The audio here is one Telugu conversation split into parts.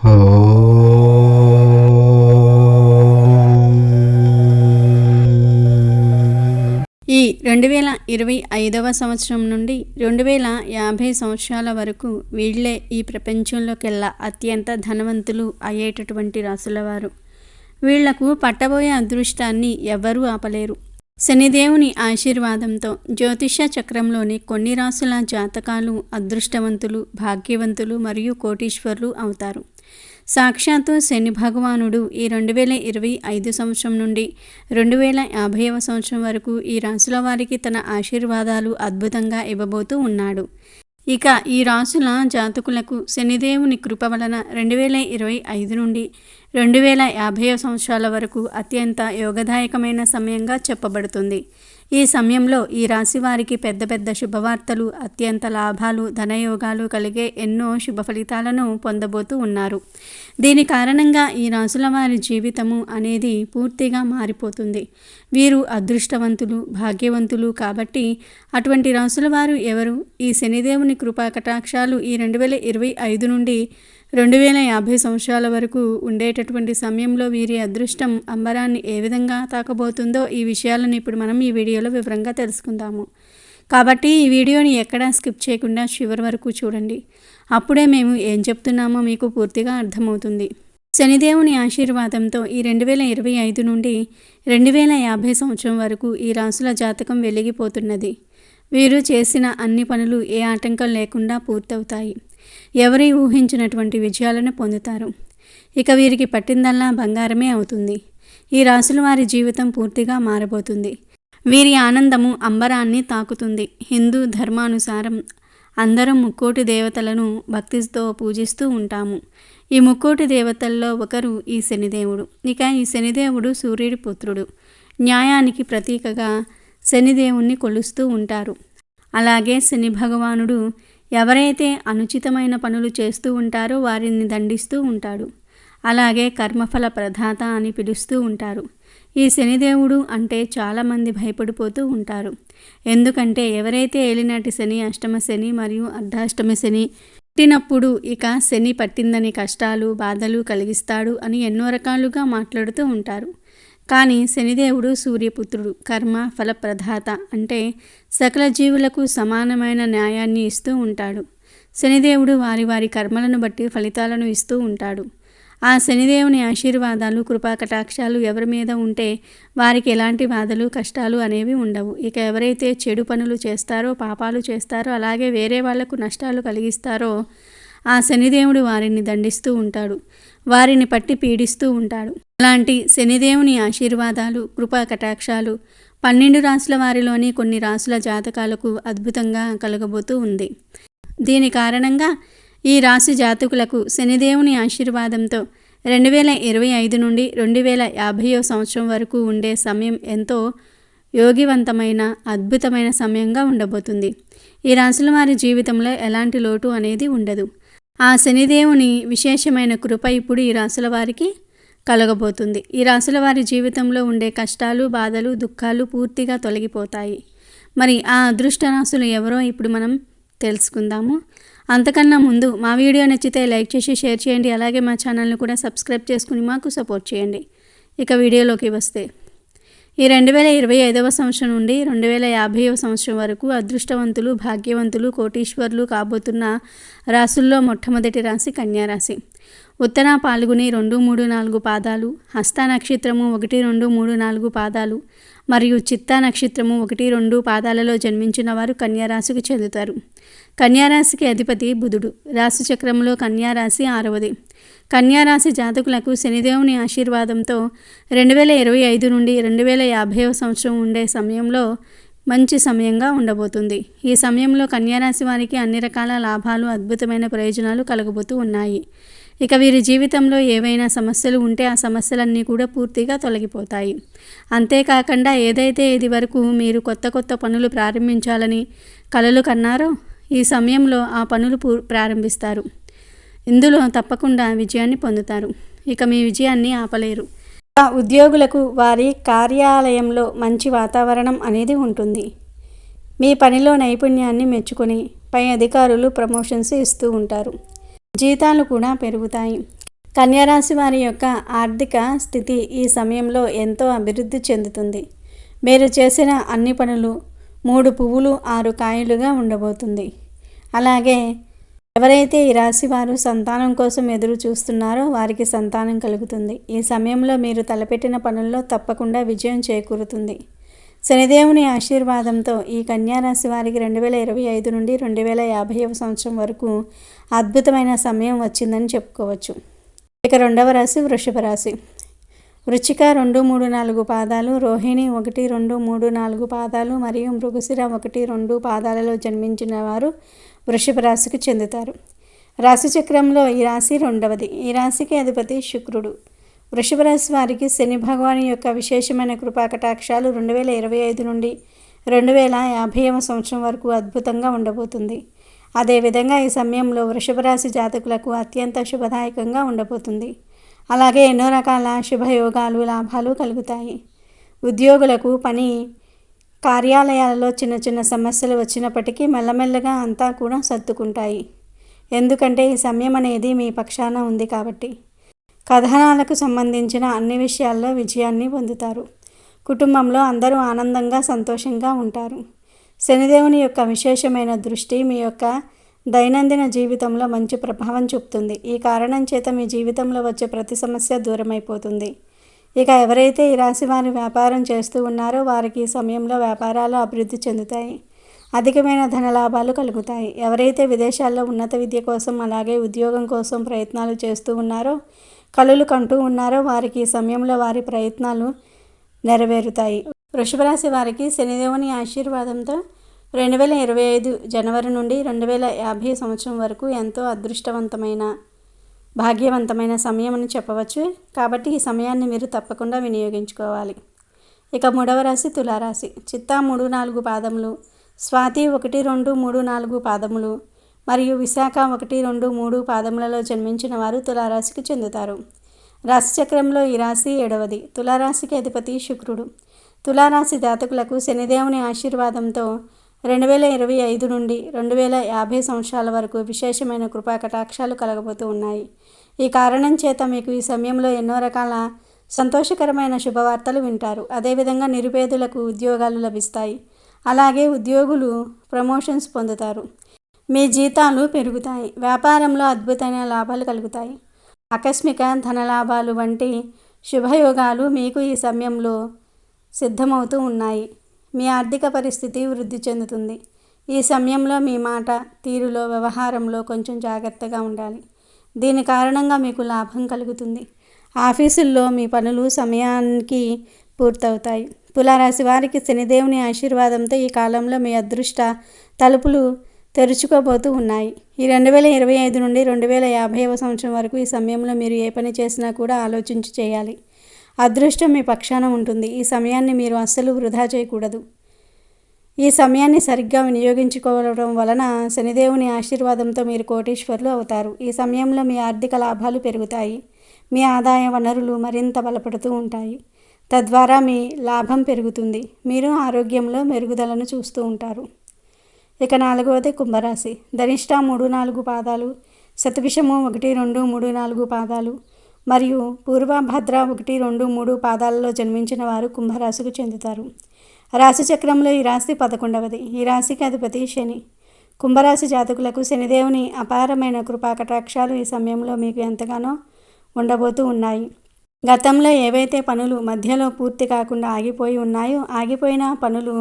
ఈ 2025వ సంవత్సరం నుండి 2050 సంవత్సరాల వరకు వీళ్లే ఈ ప్రపంచంలోకెల్లా అత్యంత ధనవంతులు అయ్యేటటువంటి రాసులవారు. వీళ్లకు పట్టబోయే అదృష్టాన్ని ఎవ్వరూ ఆపలేరు. శనిదేవుని ఆశీర్వాదంతో జ్యోతిష చక్రంలోని కొన్ని రాసుల జాతకాలు అదృష్టవంతులు, భాగ్యవంతులు మరియు కోటీశ్వరులు అవుతారు. సాక్షాత్తు శని భగవానుడు ఈ 2025 సంవత్సరం నుండి 2050వ సంవత్సరం వరకు ఈ రాసుల వారికి తన ఆశీర్వాదాలు అద్భుతంగా ఇవ్వబోతూ ఉన్నాడు. ఇక ఈ రాసుల జాతకులకు శనిదేవుని కృప వలన 2025 నుండి 2050 సంవత్సరాల వరకు అత్యంత యోగదాయకమైన సమయంగా చెప్పబడుతుంది. ఈ సమయంలో ఈ రాశి వారికి పెద్ద పెద్ద శుభవార్తలు, అత్యంత లాభాలు, ధనయోగాలు కలిగే ఎన్నో శుభ ఫలితాలను పొందబోతూ ఉన్నారు. దీని కారణంగా ఈ రాసుల వారి జీవితము అనేది పూర్తిగా మారిపోతుంది. వీరు అదృష్టవంతులు, భాగ్యవంతులు కాబట్టి అటువంటి రాసుల వారు ఎవరు? ఈ శనిదేవుని కృపా కటాక్షాలు ఈ 2025 నుండి 2050 సంవత్సరాల వరకు ఉండేటటువంటి సమయంలో వీరి అదృష్టం అంబరాన్ని ఏ విధంగా తాకబోతుందో ఈ విషయాలను ఇప్పుడు మనం ఈ వీడియోలో వివరంగా తెలుసుకుందాము. కాబట్టి ఈ వీడియోని ఎక్కడా స్కిప్ చేయకుండా చివరి వరకు చూడండి. అప్పుడే మేము ఏం చెప్తున్నామో మీకు పూర్తిగా అర్థమవుతుంది. శనిదేవుని ఆశీర్వాదంతో ఈ 2025 నుండి 2050 సంవత్సరం వరకు ఈ రాసుల జాతకం వెలిగిపోతున్నది. వీరు చేసిన అన్ని పనులు ఏ ఆటంకం లేకుండా పూర్తవుతాయి. ఎవరి ఊహించినటువంటి విజయాలను పొందుతారు. ఇక వీరికి పట్టిందల్లా బంగారమే అవుతుంది. ఈ రాసుల వారి జీవితం పూర్తిగా మారబోతుంది. వీరి ఆనందము అంబరాన్ని తాకుతుంది. హిందూ ధర్మానుసారం అందరం ముక్కోటి దేవతలను భక్తితో పూజిస్తూ ఉంటాము. ఈ ముక్కోటి దేవతల్లో ఒకరు ఈ శనిదేవుడు. ఇక ఈ శనిదేవుడు సూర్యుడి పుత్రుడు. న్యాయానికి ప్రతీకగా శనిదేవుణ్ణి కొలుస్తూ ఉంటారు. అలాగే శని భగవానుడు ఎవరైతే అనుచితమైన పనులు చేస్తూ ఉంటారో వారిని దండిస్తూ ఉంటాడు. అలాగే కర్మఫల ప్రదాత అని పిలుస్తూ ఉంటారు. ఈ శనిదేవుడు అంటే చాలామంది భయపడిపోతూ ఉంటారు. ఎందుకంటే ఎవరైతే ఏలినాటి శని, అష్టమ శని మరియు అర్ధాష్టమ శని పుట్టినప్పుడు ఇక శని పట్టిందని కష్టాలు, బాధలు కలిగిస్తాడు అని ఎన్నో రకాలుగా మాట్లాడుతూ ఉంటారు. కానీ శనిదేవుడు సూర్యపుత్రుడు, కర్మ ఫలప్రదాత అంటే సకల జీవులకు సమానమైన న్యాయాన్ని ఇస్తూ ఉంటాడు. శనిదేవుడు వారి వారి కర్మలను బట్టి ఫలితాలను ఇస్తూ ఉంటాడు. ఆ శనిదేవుని ఆశీర్వాదాలు, కృపా కటాక్షాలు ఎవరి మీద ఉంటే వారికి ఎలాంటి బాధలు, కష్టాలు అనేవి ఉండవు. ఇక ఎవరైతే చెడు పనులు చేస్తారో, పాపాలు చేస్తారో, అలాగే వేరే వాళ్లకు నష్టాలు కలిగిస్తారో ఆ శనిదేవుడు వారిని దండిస్తూ ఉంటాడు. వారిని పట్టి పీడిస్తూ ఉంటాడు. అలాంటి శనిదేవుని ఆశీర్వాదాలు, కృపా కటాక్షాలు 12 రాసుల వారిలోని కొన్ని రాసుల జాతకాలకు అద్భుతంగా కలగబోతూ ఉంది. దీని కారణంగా ఈ రాశి జాతకులకు శనిదేవుని ఆశీర్వాదంతో 2025 నుండి 2050 సంవత్సరం వరకు ఉండే సమయం ఎంతో యోగివంతమైన, అద్భుతమైన సమయంగా ఉండబోతుంది. ఈ రాశుల వారి జీవితంలో ఎలాంటి లోటు అనేది ఉండదు. ఆ శనిదేవుని విశేషమైన కృప ఇప్పుడు ఈ రాశుల వారికి కలగబోతుంది. ఈ రాశుల వారి జీవితంలో ఉండే కష్టాలు, బాధలు, దుఃఖాలు పూర్తిగా తొలగిపోతాయి. మరి ఆ అదృష్ట రాశులు ఎవరో ఇప్పుడు మనం తెలుసుకుందాము. అంతకన్నా ముందు మా వీడియో నచ్చితే లైక్ చేసి షేర్ చేయండి. అలాగే మా ఛానల్ని కూడా సబ్స్క్రైబ్ చేసుకుని మాకు సపోర్ట్ చేయండి. ఇక వీడియోలోకి వస్తే ఈ 2025వ సంవత్సరం నుండి 2050వ సంవత్సరం వరకు అదృష్టవంతులు, భాగ్యవంతులు, కోటీశ్వరులు కాబోతున్న రాసుల్లో మొట్టమొదటి రాశి కన్యారాశి. ఉత్తర పాల్గొని 2, 3, 4 పాదాలు, హస్త నక్షత్రము 1, 2, 3, 4 పాదాలు మరియు చిత్తా నక్షత్రము 1, 2 పాదాలలో జన్మించిన వారు కన్యారాశికి చెందుతారు. కన్యారాశికి అధిపతి బుధుడు. రాశి చక్రంలో కన్యారాశి 6వది. కన్యారాశి జాతకులకు శనిదేవుని ఆశీర్వాదంతో 2025 నుండి 2050 సంవత్సరం ఉండే సమయంలో మంచి సమయంగా ఉండబోతుంది. ఈ సమయంలో కన్యారాశి వారికి అన్ని రకాల లాభాలు, అద్భుతమైన ప్రయోజనాలు కలగబోతూ ఉన్నాయి. ఇక వీరి జీవితంలో ఏవైనా సమస్యలు ఉంటే ఆ సమస్యలన్నీ కూడా పూర్తిగా తొలగిపోతాయి. అంతేకాకుండా ఏదైతే ఇది వరకు మీరు కొత్త కొత్త పనులు ప్రారంభించాలని కలలు కన్నారో ఈ సమయంలో ఆ పనులు ప్రారంభిస్తారు. ఇందులో తప్పకుండా విజయాన్ని పొందుతారు. ఇక మీ విజయాన్ని ఆపలేరు. ఉద్యోగులకు వారి కార్యాలయంలో మంచి వాతావరణం అనేది ఉంటుంది. మీ పనిలో నైపుణ్యాన్ని మెచ్చుకొని పై అధికారులు ప్రమోషన్స్ ఇస్తూ ఉంటారు. జీతాలు కూడా పెరుగుతాయి. కన్యారాశి వారి యొక్క ఆర్థిక స్థితి ఈ సమయంలో ఎంతో అభివృద్ధి చెందుతుంది. మీరు చేసిన అన్ని పనులు 3 పువ్వులు 6 కాయలుగా ఉండబోతుంది. అలాగే ఎవరైతే ఈ రాశి వారు సంతానం కోసం ఎదురు చూస్తున్నారో వారికి సంతానం కలుగుతుంది. ఈ సమయంలో మీరు తలపెట్టిన పనుల్లో తప్పకుండా విజయం చేకూరుతుంది. శనిదేవుని ఆశీర్వాదంతో ఈ కన్యారాశి వారికి 2025 నుండి 2050వ సంవత్సరం వరకు అద్భుతమైన సమయం వచ్చిందని చెప్పుకోవచ్చు. ఇక రెండవ రాశి వృషభ రాశి. వృచ్చిక 2, 3, 4 పాదాలు, రోహిణి 1, 2, 3, 4 పాదాలు మరియు మృగశిర 1, 2 పాదాలలో జన్మించిన వారు వృషభ రాశికి చెందుతారు. రాశి చక్రంలో ఈ రాశి రెండవది. ఈ రాశికి అధిపతి శుక్రుడు. వృషభ రాశి వారికి శని భగవాను యొక్క విశేషమైన కృపాకటాక్షాలు 2025 నుండి 2050వ సంవత్సరం వరకు అద్భుతంగా ఉండబోతుంది. అదేవిధంగా ఈ సమయంలో వృషభ రాశి జాతకులకు అత్యంత శుభదాయకంగా ఉండబోతుంది. అలాగే ఎన్నో రకాల శుభయోగాలు, లాభాలు కలుగుతాయి. ఉద్యోగులకు పని కార్యాలయాలలో చిన్న చిన్న సమస్యలు వచ్చినప్పటికీ మెల్లమెల్లగా అంతా కూడా సర్దుకుంటాయి. ఎందుకంటే ఈ సమయం అనేది మీ పక్షాన ఉంది కాబట్టి. కథనాలకు సంబంధించిన అన్ని విషయాల్లో విజయాన్ని పొందుతారు. కుటుంబంలో అందరూ ఆనందంగా సంతోషంగా ఉంటారు. శనిదేవుని యొక్క విశేషమైన దృష్టి మీ యొక్క దైనందిన జీవితంలో మంచి ప్రభావం చూపుతుంది. ఈ కారణం చేత మీ జీవితంలో వచ్చే ప్రతి సమస్య దూరమైపోతుంది. ఇక ఎవరైతే ఈ రాశి వారి వ్యాపారం చేస్తూ ఉన్నారో వారికి ఈ సమయంలో వ్యాపారాలు అభివృద్ధి చెందుతాయి. అధికమైన ధనలాభాలు కలుగుతాయి. ఎవరైతే విదేశాల్లో ఉన్నత విద్య కోసం అలాగే ఉద్యోగం కోసం ప్రయత్నాలు చేస్తూ ఉన్నారో, కలలు కంటూ ఉన్నారో వారికి ఈ సమయంలో వారి ప్రయత్నాలు నెరవేరుతాయి. వృషభ రాశి వారికి శనిదేవుని ఆశీర్వాదంతో 2025 జనవరి నుండి 2050 సంవత్సరం వరకు ఎంతో అదృష్టవంతమైన భాగ్యవంతమైన సమయం అని చెప్పవచ్చు. కాబట్టి ఈ సమయాన్ని మీరు తప్పకుండా వినియోగించుకోవాలి. ఇక మూడవ రాశి తులారాశి. చిత్తా 3, 4 పాదములు, స్వాతి 1, 2, 3, 4 పాదములు మరియు విశాఖ 1, 2, 3 పాదములలో జన్మించిన వారు తులారాశికి చెందుతారు. రాశి చక్రంలో ఈ రాశి 7వది. తులారాశికి అధిపతి శుక్రుడు. తులారాశి జాతకులకు శనిదేవుని ఆశీర్వాదంతో 2025 నుండి 2050 సంవత్సరాల వరకు విశేషమైన కృపా కటాక్షాలు కలగబోతూ ఉన్నాయి. ఈ కారణం చేత మీకు ఈ సమయంలో ఎన్నో రకాల సంతోషకరమైన శుభవార్తలు వింటారు. అదేవిధంగా నిరుపేదలకు ఉద్యోగాలు లభిస్తాయి. అలాగే ఉద్యోగులు ప్రమోషన్స్ పొందుతారు. మీ జీతాలు పెరుగుతాయి. వ్యాపారంలో అద్భుతమైన లాభాలు కలుగుతాయి. ఆకస్మిక ధనలాభాలు వంటి శుభయోగాలు మీకు ఈ సమయంలో సిద్ధమవుతూ ఉన్నాయి. మీ ఆర్థిక పరిస్థితి వృద్ధి చెందుతుంది. ఈ సమయంలో మీ మాట తీరులో వ్యవహారంలో కొంచెం జాగ్రత్తగా ఉండాలి. దీని కారణంగా మీకు లాభం కలుగుతుంది. ఆఫీసుల్లో మీ పనులు సమయానికి పూర్తవుతాయి. తులారాశి వారికి శనిదేవుని ఆశీర్వాదంతో ఈ కాలంలో మీ అదృష్ట తలుపులు తెరుచుకోబోతూ ఉన్నాయి. ఈ 2025 నుండి 2050వ సంవత్సరం వరకు ఈ సమయంలో మీరు ఏ పని చేసినా కూడా ఆలోచించి చేయాలి. అదృష్టం మీ పక్షాన ఉంటుంది. ఈ సమయాన్ని మీరు అస్సలు వృధా చేయకూడదు. ఈ సమయాన్ని సరిగ్గా వినియోగించుకోవడం వలన శనిదేవుని ఆశీర్వాదంతో మీరు కోటీశ్వరులు అవుతారు. ఈ సమయంలో మీ ఆర్థిక లాభాలు పెరుగుతాయి. మీ ఆదాయ వనరులు మరింత బలపడుతూ ఉంటాయి. తద్వారా మీ లాభం పెరుగుతుంది. మీరు ఆరోగ్యంలో మెరుగుదలను చూస్తూ ఉంటారు. ఇక 4వది కుంభరాశి. ధనిష్ట 3, 4 పాదాలు, శతభిషము 1, 2, 3, 4 పాదాలు మరియు పూర్వభద్ర 1, 2, 3 పాదాలలో జన్మించిన వారు కుంభరాశికి చెందుతారు. రాశి చక్రంలో ఈ రాశి 11వది. ఈ రాశికి అధిపతి శని. కుంభరాశి జాతకులకు శనిదేవుని అపారమైన కృపాకటాక్షాలు ఈ సమయంలో మీకు ఎంతగానో ఉండబోతూ ఉన్నాయి. గతంలో ఏవైతే పనులు మధ్యలో పూర్తి కాకుండా ఆగిపోయి ఉన్నాయో ఆగిపోయిన పనులు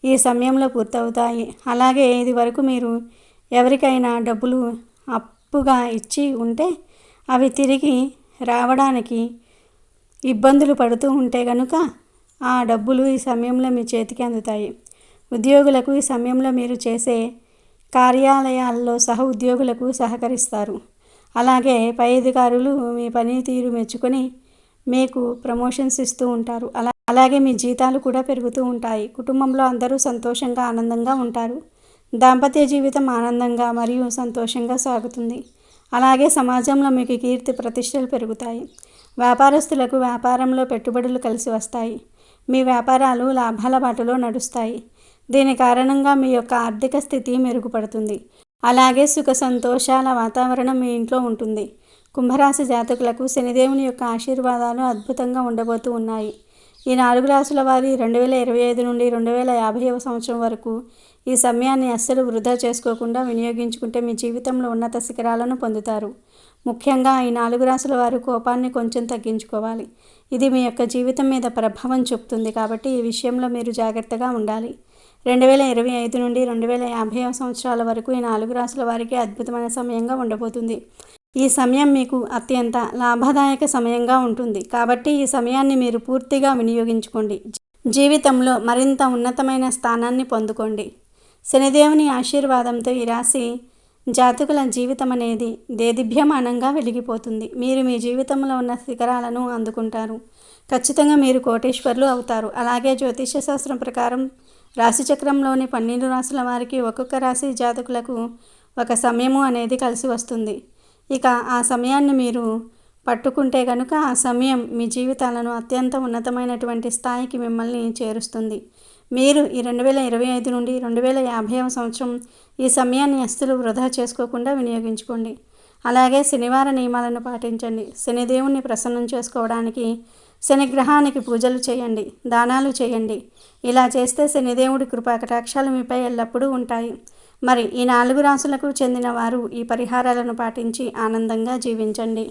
ఈ సమయంలో పూర్తవుతాయి. అలాగే ఇది వరకు మీరు ఎవరికైనా డబ్బులు అప్పుగా ఇచ్చి ఉంటే అవి తిరిగి రావడానికి ఇబ్బందులు పడుతూ ఉంటే కనుక ఆ డబ్బులు ఈ సమయంలో మీ చేతికి అందుతాయి. ఉద్యోగులకు ఈ సమయంలో మీరు చేసే కార్యాలయాల్లో ఉద్యోగులకు సహకరిస్తారు. అలాగే పై అధికారులు మీ పనితీరు మెచ్చుకొని మీకు ప్రమోషన్స్ ఇస్తూ ఉంటారు. అలాగే మీ జీతాలు కూడా పెరుగుతూ ఉంటాయి. కుటుంబంలో అందరూ సంతోషంగా ఆనందంగా ఉంటారు. దాంపత్య జీవితం ఆనందంగా మరియు సంతోషంగా సాగుతుంది. అలాగే సమాజంలో మీకు కీర్తి ప్రతిష్టలు పెరుగుతాయి. వ్యాపారస్తులకు వ్యాపారంలో పెట్టుబడులు కలిసి వస్తాయి. మీ వ్యాపారాలు లాభాల బాటలో నడుస్తాయి. దీని కారణంగా మీ యొక్క ఆర్థిక స్థితి మెరుగుపడుతుంది. అలాగే సుఖ సంతోషాల వాతావరణం మీ ఇంట్లో ఉంటుంది. కుంభరాశి జాతకులకు శనిదేవుని యొక్క ఆశీర్వాదాలు అద్భుతంగా ఉండబోతూ ఉన్నాయి. ఈ 4 రాశుల వారి 2025 నుండి 2050వ సంవత్సరం వరకు ఈ సమయాన్ని అస్సలు వృధా చేసుకోకుండా వినియోగించుకుంటే మీ జీవితంలో ఉన్నత శిఖరాలను పొందుతారు. ముఖ్యంగా ఈ 4 రాశుల వారు కోపాన్ని కొంచెం తగ్గించుకోవాలి. ఇది మీ యొక్క జీవితం మీద ప్రభావం చూపుతుంది కాబట్టి ఈ విషయంలో మీరు జాగ్రత్తగా ఉండాలి. 2025 నుండి 2050వ సంవత్సరాల వరకు ఈ 4 రాశుల వారికి అద్భుతమైన సమయంగా ఉండబోతుంది. ఈ సమయం మీకు అత్యంత లాభదాయక సమయంగా ఉంటుంది కాబట్టి ఈ సమయాన్ని మీరు పూర్తిగా వినియోగించుకోండి. జీవితంలో మరింత ఉన్నతమైన స్థానాన్ని పొందుకోండి. శనిదేవుని ఆశీర్వాదంతో ఈ రాశి జాతకుల జీవితం అనేది దేదీప్యమానంగా వెలిగిపోతుంది. మీరు మీ జీవితంలో ఉన్న శిఖరాలను అందుకుంటారు. ఖచ్చితంగా మీరు కోటీశ్వరులు అవుతారు. అలాగే జ్యోతిష్య శాస్త్రం ప్రకారం రాశిచక్రంలోని 12 రాశుల వారికి ఒక్కొక్క రాశి జాతకులకు ఒక సమయము అనేది కలిసి వస్తుంది. ఇక ఆ సమయాన్ని మీరు పట్టుకుంటే కనుక ఆ సమయం మీ జీవితాలను అత్యంత ఉన్నతమైనటువంటి స్థాయికి మిమ్మల్ని చేరుస్తుంది. మీరు ఈ 2025 నుండి 2050వ సంవత్సరం ఈ సమయాన్ని అస్సలు వృధా చేసుకోకుండా వినియోగించుకోండి. అలాగే శనివార నియమాలను పాటించండి. శనిదేవుణ్ణి ప్రసన్నం చేసుకోవడానికి శనిగ్రహానికి పూజలు చేయండి, దానాలు చేయండి. ఇలా చేస్తే శనిదేవుడి కృపా కటాక్షాలు మీపై ఎల్లప్పుడూ ఉంటాయి. మరి ఈ 4 రాశులకు చెందిన వారు ఈ పరిహారాలను పాటించి ఆనందంగా జీవించండి.